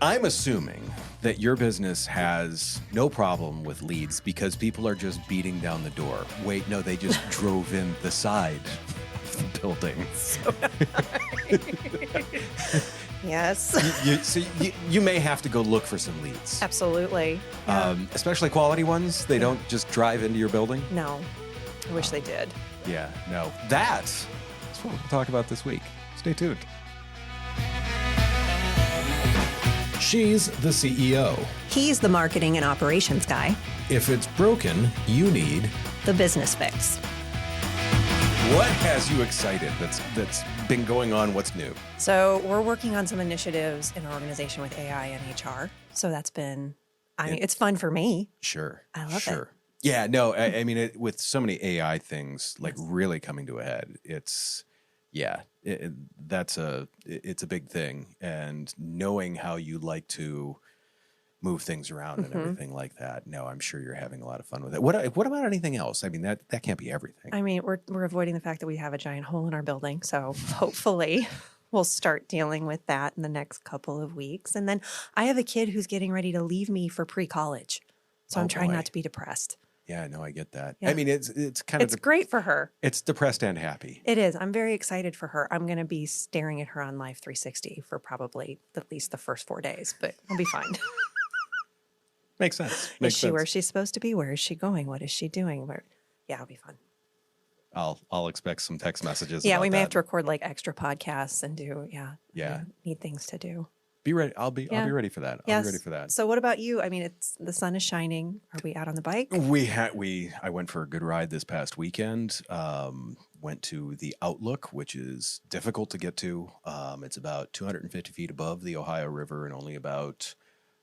I'm assuming that your business has no problem with leads because people are just beating down the door. Wait, no, they just drove in the side of the building. Yes. You may have to go look for some leads. Absolutely. Yeah. Especially quality ones. They don't just drive into your building. No. I wish they did. Yeah, no. That's what we'll talk about this week. Stay tuned. She's the CEO. He's the marketing and operations guy. If it's broken, you need The business fix. What has you excited that's been going on? What's new? So we're working on some initiatives in our organization with AI and HR. So that's been, it's fun for me. Sure. I love it. Yeah, no, I mean, with so many AI things like really coming to a head, it's a big thing. And knowing how you like to move things around and everything like that. No, I'm sure you're having a lot of fun with it. What about anything else? I mean, that can't be everything. I mean, we're avoiding the fact that we have a giant hole in our building. So hopefully we'll start dealing with that in the next couple of weeks. And then I have a kid who's getting ready to leave me for pre-college. So I'm trying not to be depressed. Yeah, no, I get that. Yeah. I mean, it's kind of... It's great for her. It's depressed and happy. It is. I'm very excited for her. I'm going to be staring at her on Live 360 for probably at least the first 4 days, but I'll be fine. Makes sense. Is she where she's supposed to be? Where is she going? What is she doing? Yeah, it'll be fun. I'll expect some text messages. Yeah, about we may that. have to record like extra podcasts and do, Yeah. Need things to do. Be ready. I'll be ready for that. Yes. I'll be ready for that. So what about you? I mean, the sun is shining. Are we out on the bike? I went for a good ride this past weekend. Went to the Outlook, which is difficult to get to. It's about 250 feet above the Ohio River and only about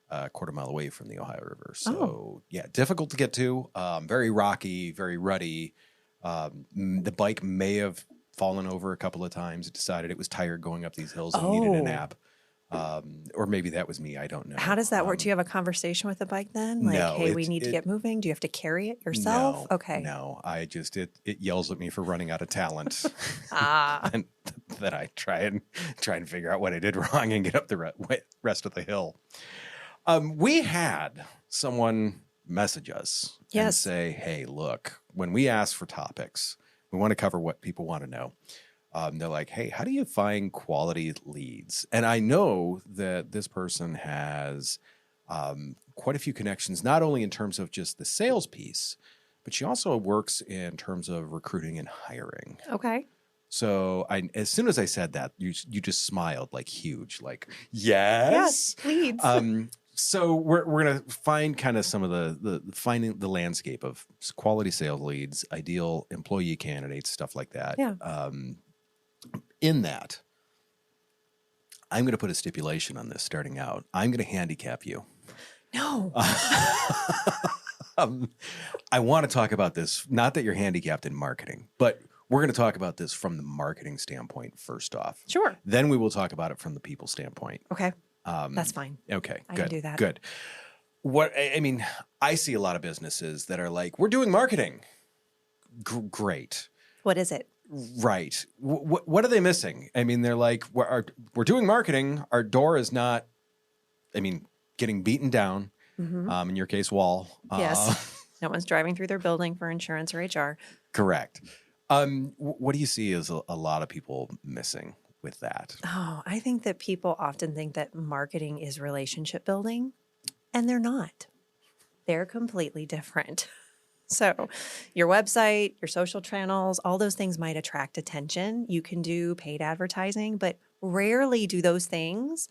a quarter mile away from the Ohio River. So difficult to get to. Very rocky, very ruddy. The bike may have fallen over a couple of times. It decided it was tired going up these hills and needed a nap. Or maybe that was me. I don't know. How does that work? Do you have a conversation with the bike then? Like, no, hey, we need to get moving. Do you have to carry it yourself? No, okay. No, I just, it yells at me for running out of talent. And then I try and figure out what I did wrong and get up the rest of the hill. We had someone message us and say, hey, look, when we ask for topics, we want to cover what people want to know. They're like, hey, how do you find quality leads? And I know that this person has quite a few connections, not only in terms of just the sales piece, but she also works in terms of recruiting and hiring. okay. So as soon as I said that, you just smiled like huge, like, yes, leads. So we're going to find kind of some of the finding the landscape of quality sales leads, ideal employee candidates, stuff like that. Yeah. In that, I'm going to put a stipulation on this starting out. I'm going to handicap you. No. I want to talk about this, not that you're handicapped in marketing, but we're going to talk about this from the marketing standpoint first off. Sure. Then we will talk about it from the people standpoint. Okay. That's fine. Okay, I good. can do that. Good. I mean, I see a lot of businesses that are like, we're doing marketing. Great. What is it? Right. What are they missing? I mean, they're like, we're doing marketing. Our door is not, getting beaten down. Mm-hmm. In your case, wall. Yes. No one's driving through their building for insurance or HR. Correct. What do you see as a lot of people missing with that? Oh, I think that people often think that marketing is relationship building, and they're not. They're completely different. So your website, your social channels, all those things might attract attention. You can do paid advertising, but rarely do those things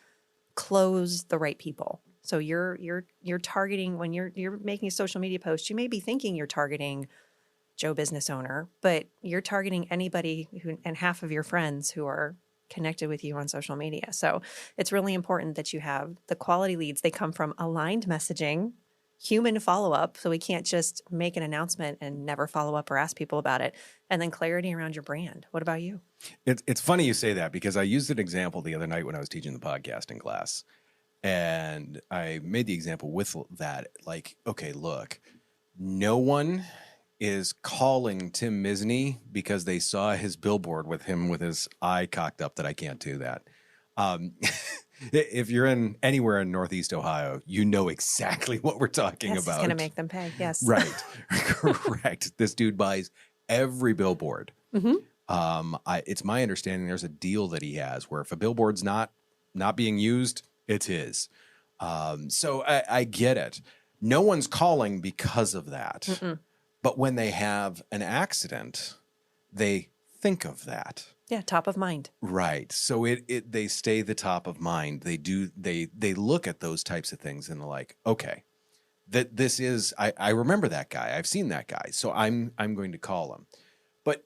close the right people. So you're targeting when you're making a social media post, you may be thinking you're targeting Joe business owner, but you're targeting anybody and half of your friends who are connected with you on social media. So it's really important that you have the quality leads. They come from aligned messaging, human follow-up. So we can't just make an announcement and never follow up or ask people about it. And then clarity around your brand. What about you? It's funny you say that because I used an example the other night when I was teaching the podcasting class. And I made the example with that, like, okay, look, no one is calling Tim Misney because they saw his billboard with him with his eye cocked up that I can't do that. If you're in anywhere in Northeast Ohio, you know exactly what we're talking Yes, about. it's going to make them pay. Yes. Right. Correct. This dude buys every billboard. It's my understanding there's a deal that he has where if a billboard's not being used, it's his. So I get it. No one's calling because of that. Mm-mm. But when they have an accident, they think of that. Yeah, top of mind. Right. So they stay the top of mind. They look at those types of things and they're like, okay, that this is I remember that guy. I've seen that guy. So I'm going to call him. But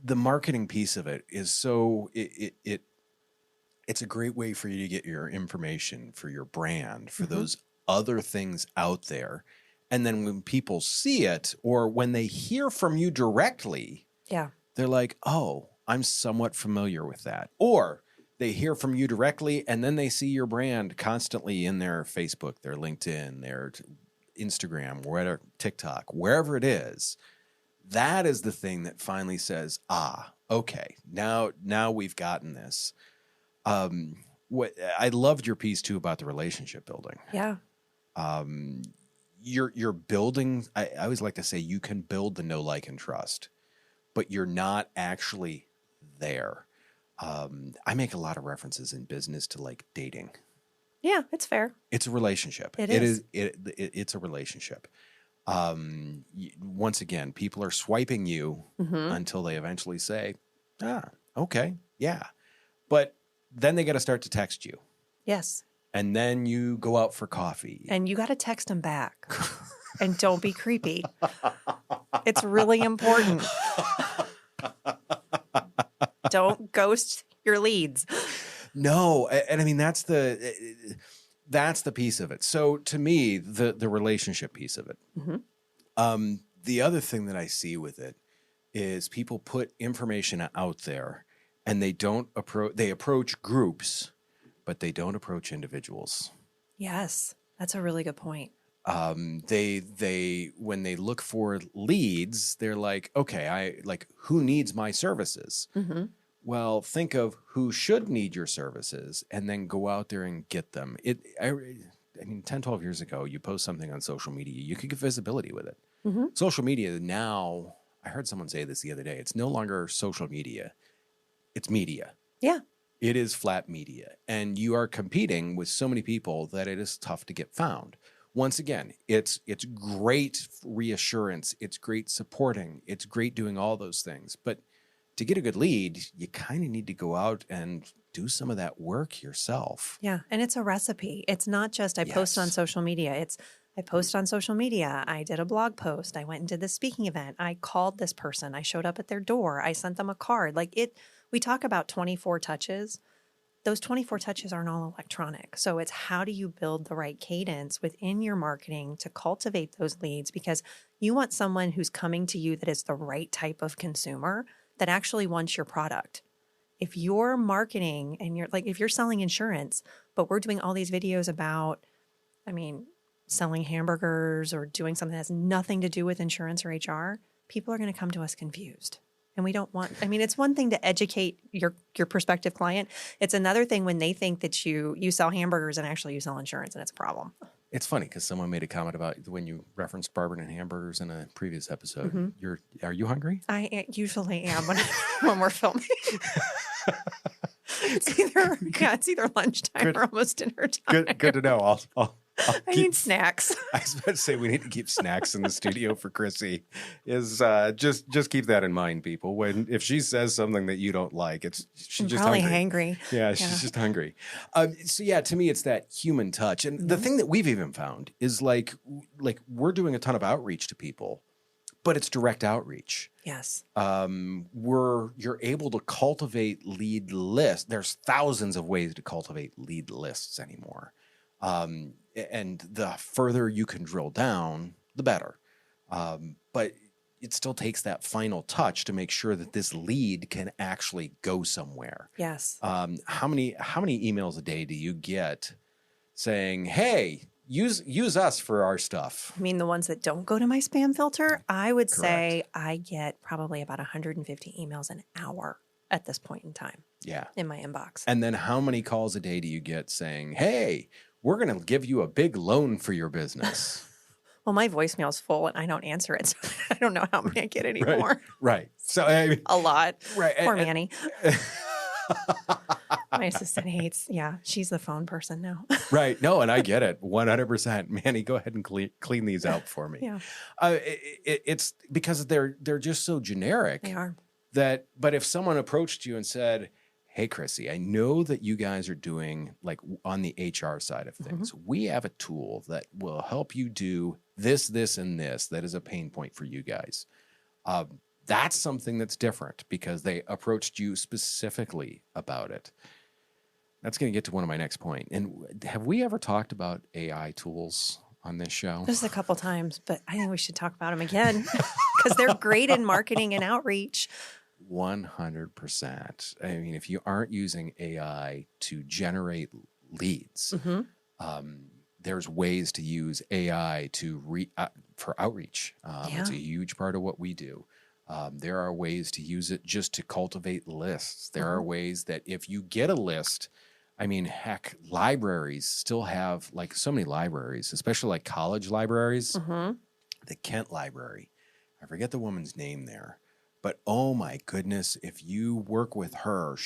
the marketing piece of it is so it's a great way for you to get your information for your brand, for those other things out there. And then when people see it or when they hear from you directly, yeah, they're like, oh, I'm somewhat familiar with that. Or they hear from you directly and then they see your brand constantly in their Facebook, their LinkedIn, their Instagram, wherever, TikTok, wherever it is. That is the thing that finally says, okay, now we've gotten this. What I loved your piece too about the relationship building. Yeah. You're building, I always like to say you can build the know, like, and trust, but you're not actually there. I make a lot of references in business to like dating. Yeah, it's fair. It's a relationship. It's a relationship. Once again, people are swiping you until they eventually say, okay, yeah. But then they got to start to text you. Yes. And then you go out for coffee. And you got to text them back. And don't be creepy. It's really important. Don't ghost your leads. No, and I mean that's the piece of it. So to me, the relationship piece of it. The other thing that I see with it is people put information out there, and they approach groups, but they don't approach individuals. Yes, that's a really good point. When they look for leads, they're like, okay, who needs my services? Well, think of who should need your services and then go out there and get them. I mean, 10, 12 years ago, you post something on social media, you could get visibility with it. Social media now, I heard someone say this the other day, it's no longer social media, it's media. Yeah. It is flat media. And you are competing with so many people that it is tough to get found. Once again, it's great reassurance. It's great supporting. It's great doing all those things. But to get a good lead, you kind of need to go out and do some of that work yourself. Yeah. And it's a recipe. It's not just I post on social media. It's I post on social media. I did a blog post. I went and did this speaking event. I called this person. I showed up at their door. I sent them a card. We talk about 24 touches. Those 24 touches aren't all electronic. So it's how do you build the right cadence within your marketing to cultivate those leads? Because you want someone who's coming to you that is the right type of consumer that actually wants your product. If you're marketing and if you're selling insurance, but we're doing all these videos about, selling hamburgers or doing something that has nothing to do with insurance or HR, people are going to come to us confused. And we don't want, it's one thing to educate your prospective client. It's another thing when they think that you sell hamburgers and actually you sell insurance, and it's a problem. It's funny because someone made a comment about when you referenced barbecue and hamburgers in a previous episode. Are you hungry? I usually am when we're filming. It's either lunchtime or almost dinner time. Good to know. I need snacks. I was about to say we need to keep snacks in the studio for Chrissy. Is just keep that in mind, people. If she says something that you don't like, she's just probably hungry. hangry. Yeah, she's just hungry. So yeah, to me, it's that human touch, and the thing that we've even found is like we're doing a ton of outreach to people, but it's direct outreach. Yes. You're able to cultivate lead lists. There's thousands of ways to cultivate lead lists anymore. And the further you can drill down, the better. But it still takes that final touch to make sure that this lead can actually go somewhere. Yes. How many emails a day do you get saying, "Hey, use us for our stuff"? The ones that don't go to my spam filter, I would say I get probably about 150 emails an hour at this point in time. Yeah. in my inbox. And then how many calls a day do you get saying, hey, we're going to give you a big loan for your business? Well, my voicemail's full and I don't answer it. So I don't know how many I get anymore. Right. So I mean, A lot. Right. Poor Manny. My assistant hates. Yeah, she's the phone person now. Right. No, and I get it 100%. Manny, go ahead and clean these out for me. Yeah. It's because they're just so generic. They are. But if someone approached you and said, hey, Chrissy, I know that you guys are doing like on the HR side of things. We have a tool that will help you do this, this, and this. That is a pain point for you guys. That's something that's different because they approached you specifically about it. That's going to get to one of my next point. And have we ever talked about AI tools on this show? Just a couple times, but I think we should talk about them again because they're great in marketing and outreach. 100%. I mean, if you aren't using AI to generate leads, there's ways to use AI to for outreach. It's a huge part of what we do. There are ways to use it just to cultivate lists. There are ways that if you get a list, I mean, heck, libraries still have like so many libraries, especially like college libraries. The Kent Library, I forget the woman's name there, but oh my goodness, if you work with her,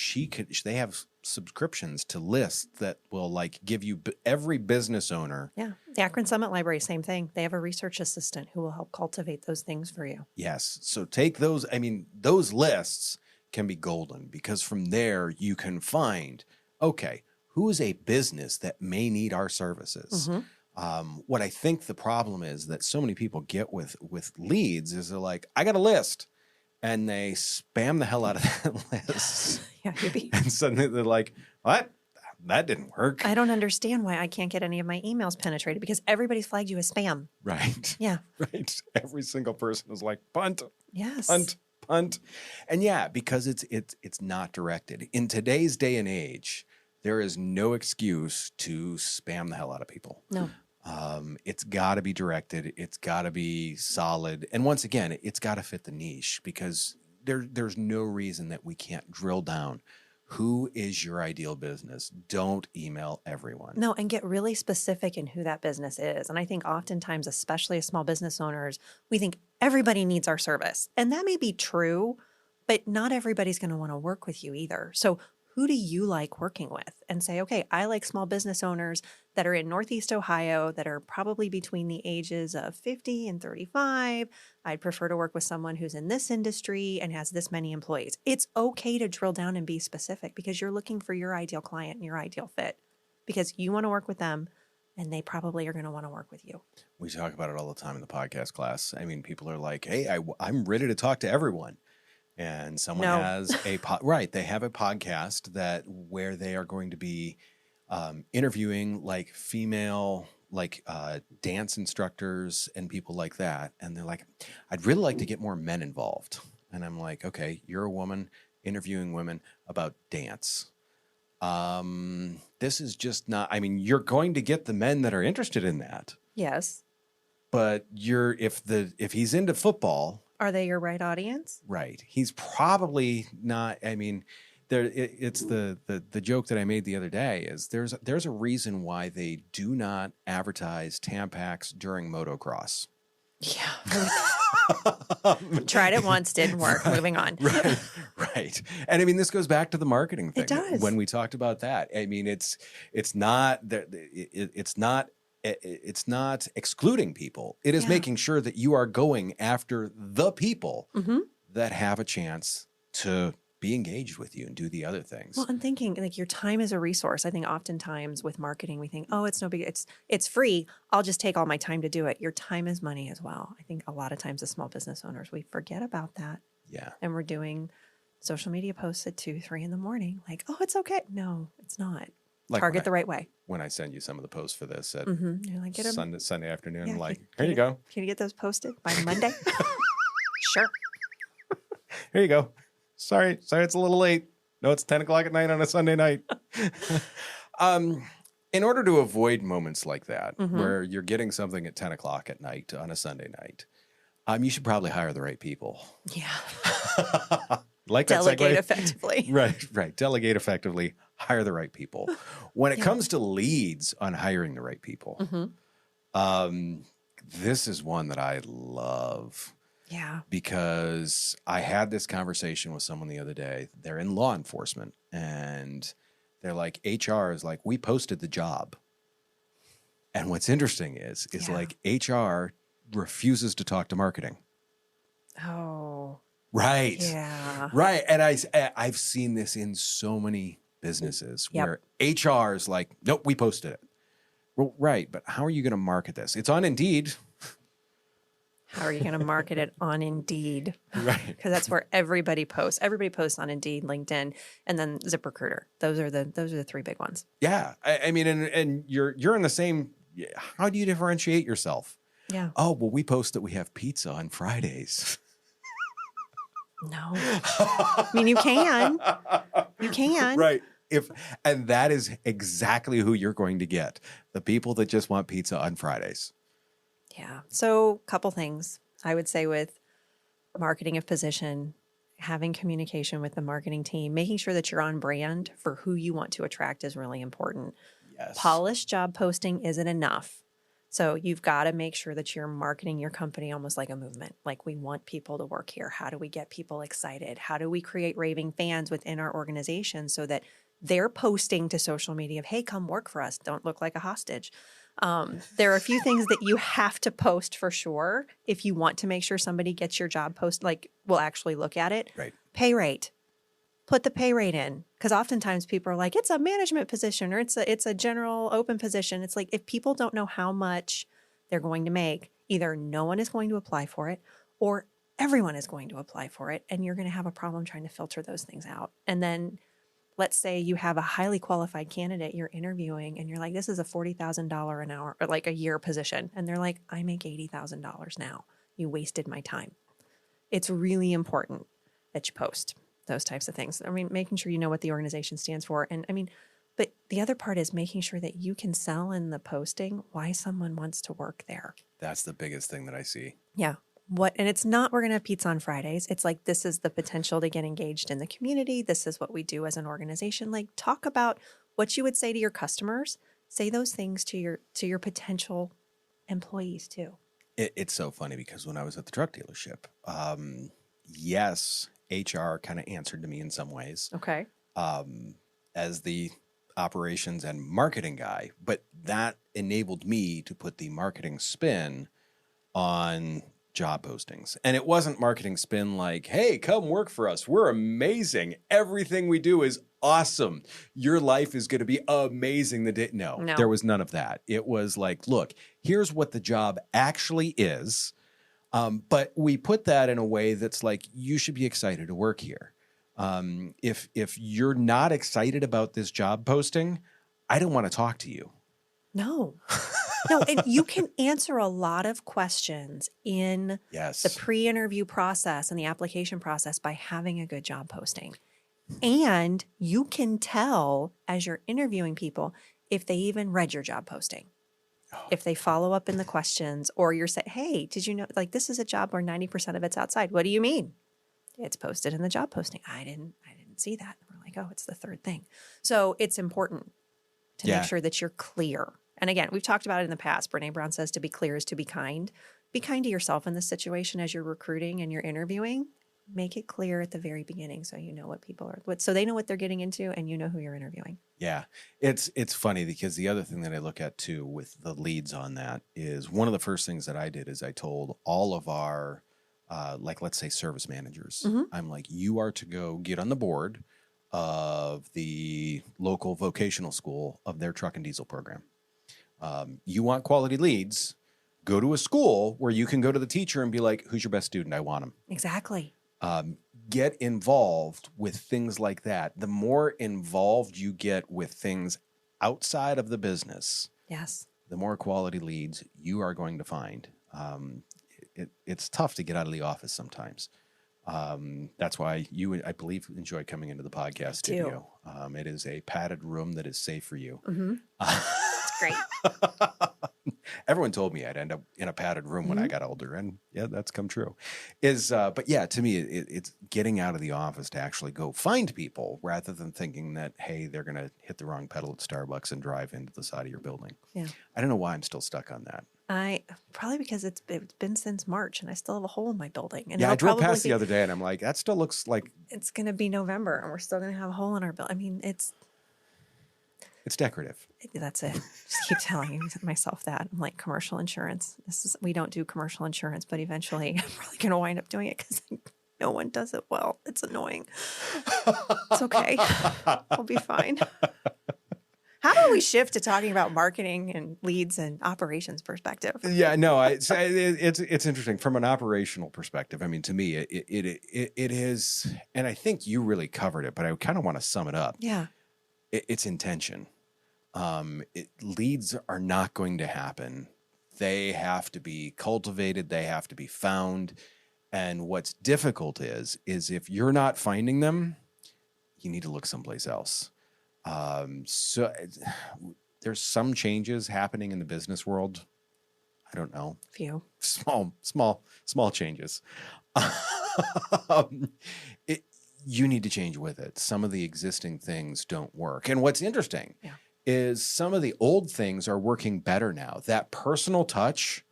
they have subscriptions to lists that will like give you every business owner. Yeah. The Akron Summit Library, same thing. They have a research assistant who will help cultivate those things for you. Yes. So take those. I mean, those lists can be golden because from there you can find, okay, who is a business that may need our services? What I think the problem is that so many people get with leads is they're like, I got a list. And they spam the hell out of that list. Yeah, maybe. And suddenly they're like, what? That didn't work. I don't understand why I can't get any of my emails penetrated because everybody's flagged you as spam. Right. Yeah. Right. Every single person is like, punt. Yes. Punt. And yeah, because it's not directed. In today's day and age, there is no excuse to spam the hell out of people. No. It's got to be directed. It's got to be solid. And once again, it's got to fit the niche because there's no reason that we can't drill down. Who is your ideal business? Don't email everyone. No, and get really specific in who that business is. And I think oftentimes, especially as small business owners, we think everybody needs our service. And that may be true, but not everybody's going to want to work with you either. So who do you like working with? And say, okay, I like small business owners that are in Northeast Ohio that are probably between the ages of 50 and 35. I'd prefer to work with someone who's in this industry and has this many employees. It's okay to drill down and be specific because you're looking for your ideal client and your ideal fit because you want to work with them and they probably are going to want to work with you. We talk about it all the time in the podcast class. I mean, people are like, hey, I'm ready to talk to everyone. And someone has they have a podcast where they are going to be interviewing like female dance instructors and people like that. And they're like, I'd really like to get more men involved. And I'm like, okay, you're a woman interviewing women about dance. This is just not, I mean, you're going to get the men that are interested in that. Yes. But if he's into football. Are they your right audience? Right. He's probably not. I mean, it's the joke that I made the other day is there's a reason why they do not advertise Tampax during motocross. Yeah. Tried it once, didn't work. Right, moving on. Right. And I mean, this goes back to the marketing thing. It does. When we talked about that, I mean, it's not excluding people. It is making sure that you are going after the people that have a chance to be engaged with you and do the other things. Well, I'm thinking like your time is a resource. I think oftentimes with marketing, we think, oh, it's no big, it's free. I'll just take all my time to do it. Your time is money as well. I think a lot of times as small business owners, we forget about that. Yeah. And we're doing social media posts at 2, 3 in the morning. Like, oh, it's okay. No, it's not. Like Target the right way. When I send you some of the posts for this at You're like, Sunday afternoon, yeah, like, here you go. Can you get those posted by Monday? Sure. Here you go. Sorry, it's a little late. No, it's 10 o'clock at night on a Sunday night. In order to avoid moments like that, where you're getting something at 10 o'clock at night on a Sunday night, you should probably hire the right people. Yeah. Like that Delegate segue? effectively. Right. Delegate effectively. Hire the right people. When it comes to leads on hiring the right people, this is one that I love. Yeah. Because I had this conversation with someone the other day. They're in law enforcement, and they're like, HR is like, we posted the job. And what's interesting is like HR refuses to talk to marketing. Oh. Right. Yeah. Right. And I've seen this in so many businesses where HR is like, nope, we posted it. Well, right. But how are you going to market this? It's on Indeed. How are you going to market it on Indeed? Right. Because that's where everybody posts. Everybody posts on Indeed, LinkedIn, and then ZipRecruiter. Those are the three big ones. Yeah. I mean, and you're in the same. How do you differentiate yourself? Yeah. Oh, well, we post that we have pizza on Fridays. No. I mean, you can. You can. Right. And that is exactly who you're going to get. The people that just want pizza on Fridays. Yeah. So, a couple things I would say with marketing a position, having communication with the marketing team, making sure that you're on brand for who you want to attract is really important. Yes. Polished job posting isn't enough. So you've got to make sure that you're marketing your company almost like a movement. Like, we want people to work here. How do we get people excited? How do we create raving fans within our organization so that they're posting to social media of, hey, come work for us. Don't look like a hostage. There are a few things that you have to post for sure if you want to make sure somebody gets your job post, like, will actually look at it. Right. Pay rate. Put the pay rate in, because oftentimes people are like, it's a management position or it's a general open position. It's like, if people don't know how much they're going to make, either no one is going to apply for it or everyone is going to apply for it, and you're going to have a problem trying to filter those things out. And then let's say you have a highly qualified candidate you're interviewing and you're like, this is a $40,000 an hour or like a year position. And they're like, I make $80,000 now. You wasted my time. It's really important that you post those types of things. I mean, making sure you know what the organization stands for. And I mean, but the other part is making sure that you can sell in the posting why someone wants to work there. That's the biggest thing that I see. Yeah. And it's not, we're going to have pizza on Fridays. It's like, this is the potential to get engaged in the community. This is what we do as an organization. Like, talk about what you would say to your customers. Say those things to your potential employees too. It's so funny because when I was at the truck dealership, yes, HR kind of answered to me in some ways. Okay. As the operations and marketing guy, but that enabled me to put the marketing spin on job postings. And it wasn't marketing spin like, hey, come work for us. We're amazing. Everything we do is awesome. Your life is going to be amazing the day. No, there was none of that. It was like, look, here's what the job actually is. But we put that in a way that's like, you should be excited to work here. If you're not excited about this job posting, I don't want to talk to you. No, and you can answer a lot of questions in the pre-interview process and the application process by having a good job posting. And you can tell as you're interviewing people if they even read your job posting. If they follow up in the questions, or you're saying, hey, did you know, like, this is a job where 90% of it's outside. What do you mean? It's posted in the job posting. I didn't see that. And we're like, oh, it's the third thing. So it's important to make sure that you're clear. And again, we've talked about it in the past. Brene Brown says to be clear is to be kind. Be kind to yourself in this situation as you're recruiting and you're interviewing. Make it clear at the very beginning so you know what people are, so they know what they're getting into and you know who you're interviewing. Yeah. It's funny because the other thing that I look at too with the leads on that is one of the first things that I did is I told all of our, like, let's say service managers, I'm like, you are to go get on the board of the local vocational school of their truck and diesel program. You want quality leads, go to a school where you can go to the teacher and be like, who's your best student? I want them. Exactly. Get involved with things like that. The more involved you get with things outside of the business, the more quality leads you are going to find. It's tough to get out of the office sometimes. That's why you, I believe, enjoy coming into the podcast studio. It is a padded room that is safe for you. It's great. everyone told me I'd end up in a padded room when I got older, and yeah, that's come true. But yeah, to me, it's getting out of the office to actually go find people rather than thinking that, hey, they're going to hit the wrong pedal at Starbucks and drive into the side of your building. Yeah. I don't know why I'm still stuck on that. Probably because it's been since March and I still have a hole in my building. And Yeah, I drove past the other day and I'm like, that still looks like it's going to be November and we're still going to have a hole in our building. I mean, it's decorative. That's it. Just keep telling myself that. I'm like, commercial insurance. We don't do commercial insurance, but eventually I'm probably going to wind up doing it because no one does it well. It's annoying. It's okay. I'll be fine. How do we shift to talking about marketing and leads and operations perspective? Yeah, no, it's interesting from an operational perspective. I mean, to me, it is, and I think you really covered it, but I kind of want to sum it up. Yeah, it's intention. Leads are not going to happen. They have to be cultivated. They have to be found. And what's difficult is if you're not finding them, you need to look someplace else. So there's some changes happening in the business world. I don't know. Few. Small changes. You need to change with it. Some of the existing things don't work. And what's interesting is some of the old things are working better now. That personal touch,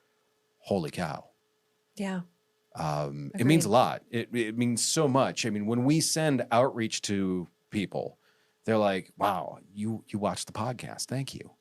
holy cow. Yeah. It means a lot. It means so much. I mean, when we send outreach to people, they're like, wow, you watched the podcast. Thank you.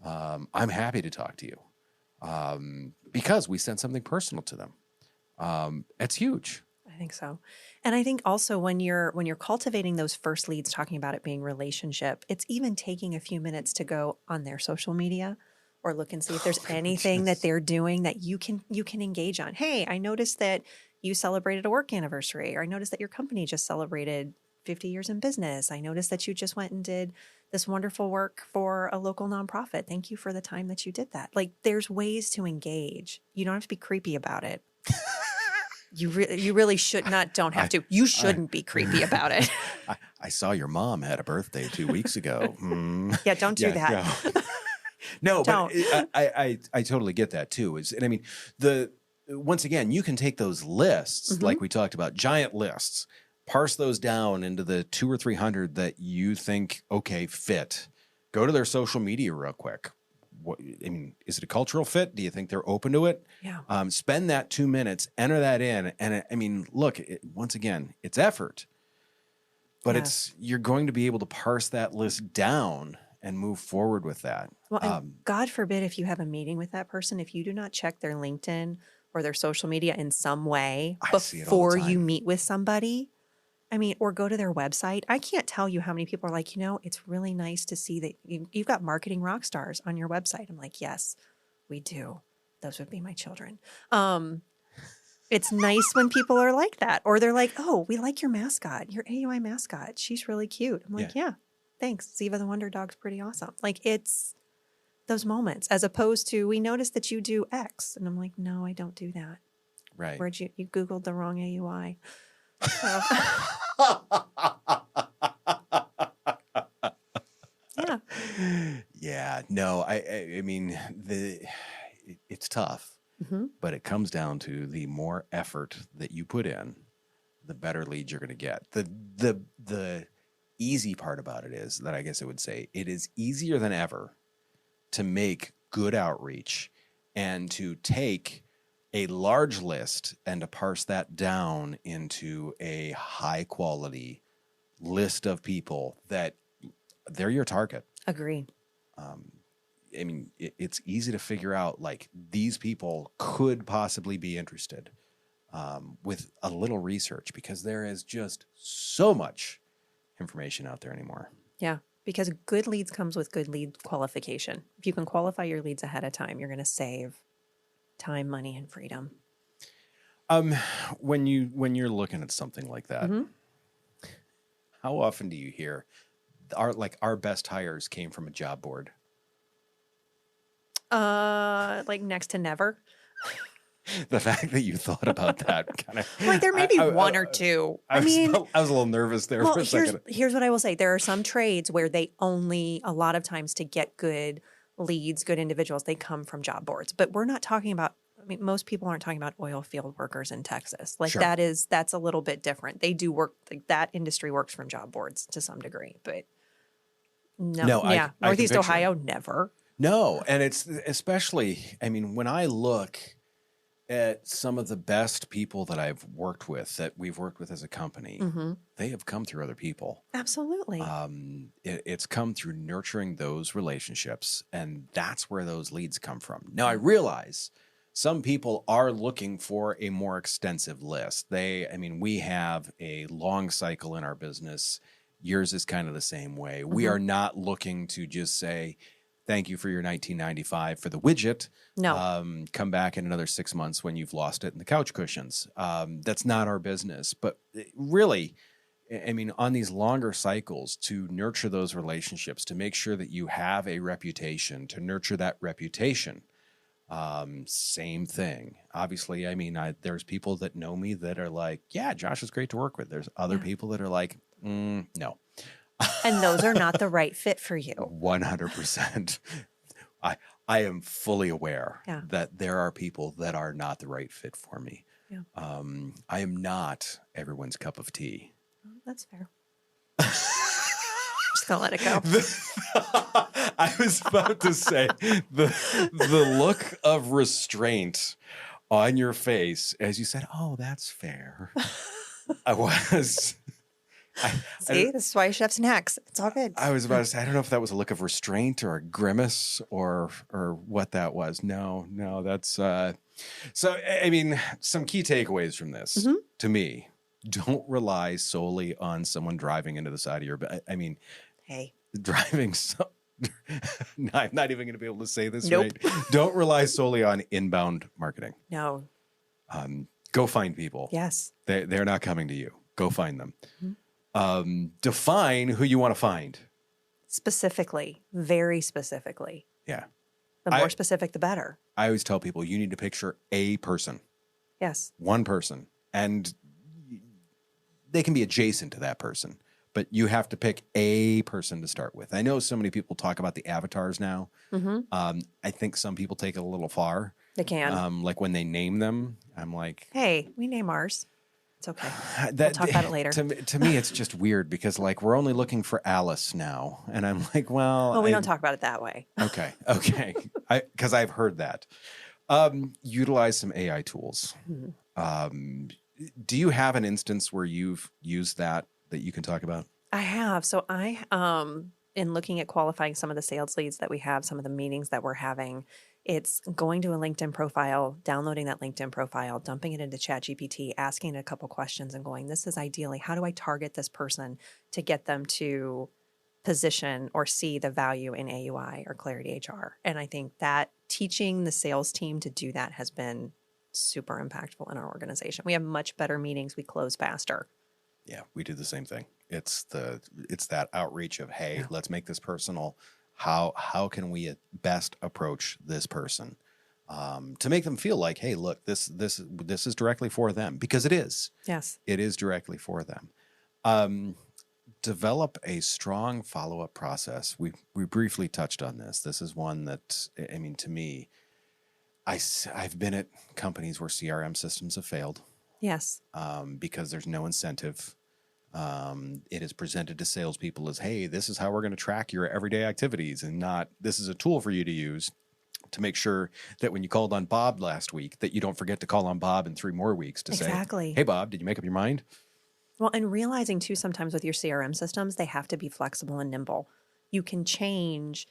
I'm happy to talk to you because we sent something personal to them. It's huge. I think so. And I think also when you're cultivating those first leads, talking about it being relationship, it's even taking a few minutes to go on their social media or look and see if there's anything that they're doing that you can engage on. Hey, I noticed that you celebrated a work anniversary, or I noticed that your company just celebrated 50 years in business. I noticed that you just went and did this wonderful work for a local nonprofit. Thank you for the time that you did that. Like, there's ways to engage. You don't have to be creepy about it. You really should not. Don't have to. You shouldn't be creepy about it. I saw your mom had a birthday 2 weeks ago. Yeah, don't do that. No, but I totally get that too. And I mean, once again, you can take those lists, like we talked about, giant lists, parse those down into the 200 or 300 that you think, okay, fit. Go to their social media real quick. I mean, is it a cultural fit? Do you think they're open to it? Yeah. Spend that 2 minutes, enter that in. And I mean, look, once again, it's effort, but you're going to be able to parse that list down and move forward with that. Well, and God forbid if you have a meeting with that person, if you do not check their LinkedIn or their social media in some way before you meet with somebody, I mean, or go to their website. I can't tell you how many people are like, it's really nice to see that you've got marketing rock stars on your website. I'm like, yes, we do. Those would be my children. It's nice when people are like that. Or they're like, oh, we like your mascot, your AUI mascot. She's really cute. I'm like, yeah, thanks. Ziva the Wonder Dog's pretty awesome. Like, it's those moments as opposed to, we noticed that you do X. And I'm like, no, I don't do that. Right. Where'd you Googled the wrong AUI. So. Yeah. No, I mean, it's tough, but it comes down to the more effort that you put in, the better leads you're going to get. The easy part about it is that I guess I would say it is easier than ever to make good outreach and to take a large list and to parse that down into a high quality list of people that they're your target. Agree. I mean, it's easy to figure out, like, these people could possibly be interested with a little research, because there is just so much information out there anymore. Yeah, because good leads comes with good lead qualification. If you can qualify your leads ahead of time, you're going to save time, money, and freedom. When you're looking at something like that, how often do you hear our best hires came from a job board? Like next to never. The fact that you thought about that kind of like there may be one or two. I mean, I was a little nervous there for a second. Here's what I will say: there are some trades where they only, a lot of times, to get good leads, good individuals, they come from job boards. But we're not talking about, I mean, most people aren't talking about oil field workers in Texas. Like Sure. that's a little bit different. They do work, like that industry works from job boards to some degree, but No, I can Northeast picture it. Ohio, never. No, and it's especially, I mean, when I look at some of the best people that I've worked with, that we've worked with as a company, they have come through other people. Absolutely. It's come through nurturing those relationships, and that's where those leads come from. Now, I realize some people are looking for a more extensive list. We have a long cycle in our business. Yours is kind of the same way. We are not looking to just say, thank you for your $19.95 for the widget. No. Come back in another 6 months when you've lost it in the couch cushions. That's not our business. But really, I mean, on these longer cycles, to nurture those relationships, to make sure that you have a reputation, to nurture that reputation, same thing. Obviously, I mean, there's people that know me that are like, yeah, Josh is great to work with. There's other people that are like, no. And those are not the right fit for you. 100%. I am fully aware that there are people that are not the right fit for me. Yeah. I am not everyone's cup of tea. That's fair. Just gonna let it go. I was about to say the look of restraint on your face as you said, "Oh, that's fair." See, this is why chefs and hacks. It's all good. I was about to say, I don't know if that was a look of restraint or a grimace or what that was. No, that's so. I mean, some key takeaways from this to me: don't rely solely on someone driving into the side of your. I mean, hey, driving. No, I'm not even going to be able to say this Nope. right. Don't rely solely on inbound marketing. No. Go find people. Yes. They're not coming to you. Go find them. Define who you want to find. Specifically, very specifically. Yeah. The more specific, the better. I always tell people you need to picture a person, Yes. one person, and they can be adjacent to that person, but you have to pick a person to start with. I know so many people talk about the avatars now. I think some people take it a little far. They can. Like when they name them, I'm like, hey, we name ours. It's okay. We'll talk about it later. To me, it's just weird because like we're only looking for Alice now, and I'm like, well, we don't talk about it that way. Okay, because I've heard that. Utilize some AI tools. Do you have an instance where you've used that you can talk about? I have. So in looking at qualifying some of the sales leads that we have, some of the meetings that we're having, it's going to a LinkedIn profile, downloading that LinkedIn profile, dumping it into ChatGPT, asking it a couple questions and going, this is ideally, how do I target this person to get them to position or see the value in AUI or Clarity HR? And I think that teaching the sales team to do that has been super impactful in our organization. We have much better meetings. We close faster. Yeah, we do the same thing. It's that outreach of, hey, let's make this personal. How can we best approach this person to make them feel like, hey, look, this is directly for them, because it is. Yes, it is directly for them. Develop a strong follow-up process. We briefly touched on this. This is one that, I mean, to me, I've been at companies where CRM systems have failed. Yes. Because there's no incentive. It is presented to salespeople as, hey, this is how we're going to track your everyday activities, and not, this is a tool for you to use to make sure that when you called on Bob last week, that you don't forget to call on Bob in 3 more weeks to say, hey, Bob, did you make up your mind? Well, and realizing too, sometimes with your CRM systems, they have to be flexible and nimble. You can change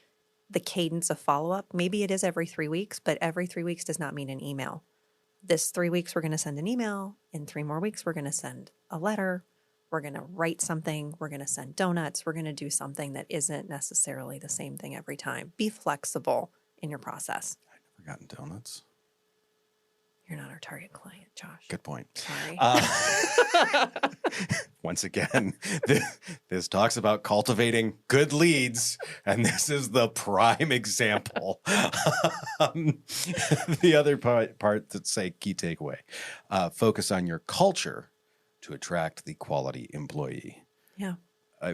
the cadence of follow-up. Maybe it is every 3 weeks, but every 3 weeks does not mean an email. This 3 weeks, we're going to send an email. In 3 more weeks, we're going to send a letter. We're going to write something. We're going to send donuts. We're going to do something that isn't necessarily the same thing every time. Be flexible in your process. I've never gotten donuts. You're not our target client, Josh. Good point. Sorry. Once again, this talks about cultivating good leads, and this is the prime example. The other part that say key takeaway, focus on your culture to attract the quality employee. Yeah.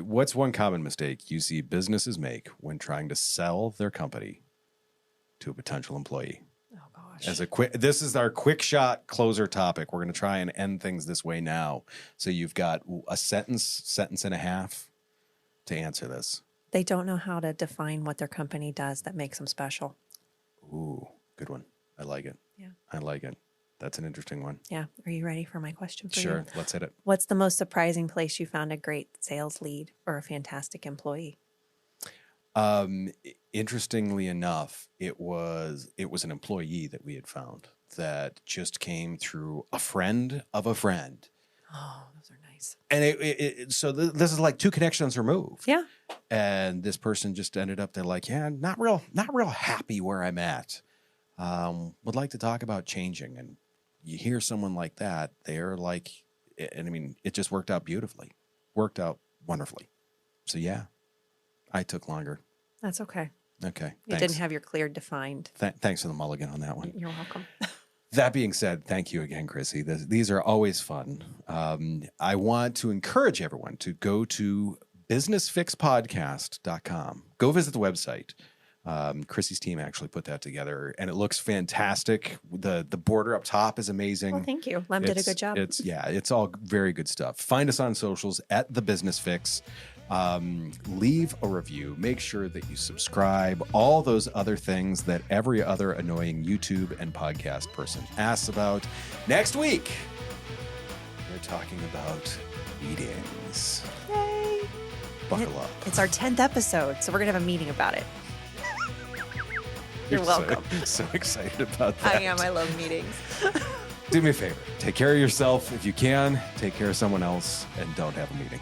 What's one common mistake you see businesses make when trying to sell their company to a potential employee? Oh, gosh. This is our quick shot closer topic. We're going to try and end things this way now. So you've got a sentence and a half to answer this. They don't know how to define what their company does that makes them special. Ooh, good one. I like it. Yeah. I like it. That's an interesting one. Yeah. Are you ready for my question for you? Sure. Let's hit it. What's the most surprising place you found a great sales lead or a fantastic employee? Interestingly enough, it was an employee that we had found that just came through a friend of a friend. Oh, those are nice. And so this is like two connections removed. Yeah. And this person just ended up, they're like, yeah, not real happy where I'm at. Would like to talk about changing. And you hear someone like that, they're like, and I mean, it just worked out beautifully, worked out wonderfully. So yeah, I took longer. That's okay. Okay. You didn't have your clear defined. Thanks for the mulligan on that one. You're welcome. That being said, thank you again, Chrissy. These are always fun. I want to encourage everyone to go to businessfixpodcast.com. Go visit the website. Chrissy's team actually put that together, and it looks fantastic. The border up top is amazing. Well, thank you. Lem did a good job. It's all very good stuff. Find us on socials at The Business Fix. Leave a review. Make sure that you subscribe. All those other things that every other annoying YouTube and podcast person asks about. Next week, we're talking about meetings. Yay. Buckle up. It's our 10th episode, so we're going to have a meeting about it. You're welcome. So excited about that. I am. I love meetings. Do me a favor. Take care of yourself if you can. Take care of someone else, and don't have a meeting.